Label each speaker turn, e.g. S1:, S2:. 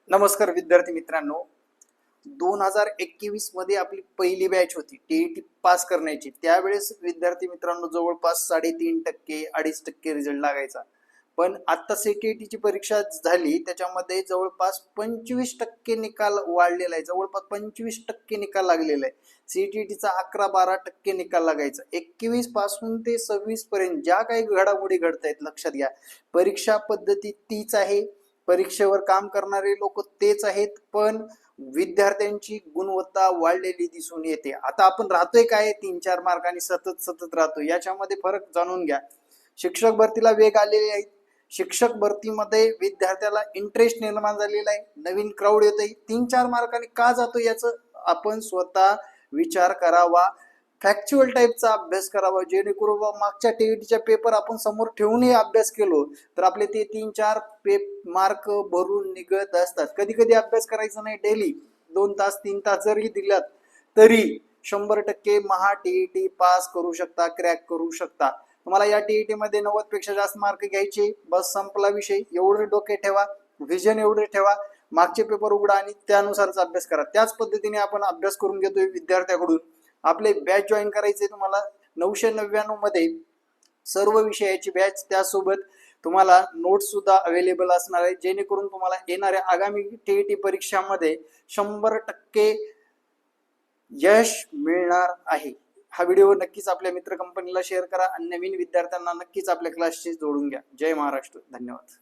S1: नमस्कार विद्यार्थी मित्रांनो. 2021 मध्ये आपली पहिली बॅच होती टीईटी पास करण्याची. त्यावेळेस विद्यार्थी मित्रांनो जवळपास 3.5% 2.5% रिझल्ट लागायचा. पण आता सीटीईटीची परीक्षा झाली त्याच्यामध्ये जवळपास 25% निकाल वाढलेला आहे. जवळपास 25% निकाल लागलेला आहे. सीटीईटीचा 11-12% निकाल लागायचा. 21 पासून ते 26 पर्यंत ज्या काही घडामोडी घडत आहेत लक्षात घ्या. परीक्षा पद्धती तीच आहे, परीक्षेवर काम करणारे लोक तेच आहेत, पण विद्यार्थ्यांची गुणवत्ता वाढलेली दिसून येते. आता आपण राहतोय काय 3-4 मार्कांनी सतत राहतो, याच्यामध्ये फरक जाणून घ्या. शिक्षक भरतीला वेग आलेले आहेत. शिक्षक भरतीमध्ये विद्यार्थ्याला इंटरेस्ट निर्माण झालेला आहे. नवीन क्राऊड येतोय. 3-4 मार्कांनी का जातो याचं आपण स्वतः विचार करावा. फॅक्च्युअल टाईपचा अभ्यास करावा, जेणेकरून मागच्या टीईटीच्या पेपर आपण समोर ठेवूनही अभ्यास केलो तर आपले ते 3-4 मार्क भरून निघत असतात. कधी कधी अभ्यास करायचा नाही, डेली 2 तास 3 तास जरी दिलात तरी 100% महा टीईटी पास करू शकता, क्रॅक करू शकता. तुम्हाला या टीईटी मध्ये 90 पेक्षा जास्त मार्क घ्यायचे, बस संपला विषय. एवढे डोके ठेवा, व्हिजन एवढे ठेवा, मागचे पेपर उघडा आणि त्यानुसारच अभ्यास करा. त्याच पद्धतीने आपण अभ्यास करून घेतोय विद्यार्थ्याकडून. आपले बॅच जॉईन करायचे तुम्हाला 999 मध्ये सर्व विषयाची बॅच, त्यासोबत तुम्हाला नोट्स सुद्धा अवेलेबल असणार आहे, जेणेकरून तुम्हाला येणाऱ्या आगामी टीईटी परीक्षामध्ये 100% यश मिळणार आहे. हा व्हिडिओ नक्कीच आपल्या मित्र कंपनीला शेअर करा आणि नवीन विद्यार्थ्यांना नक्कीच आपल्या क्लासशी जोडून घ्या. जय महाराष्ट्र. धन्यवाद.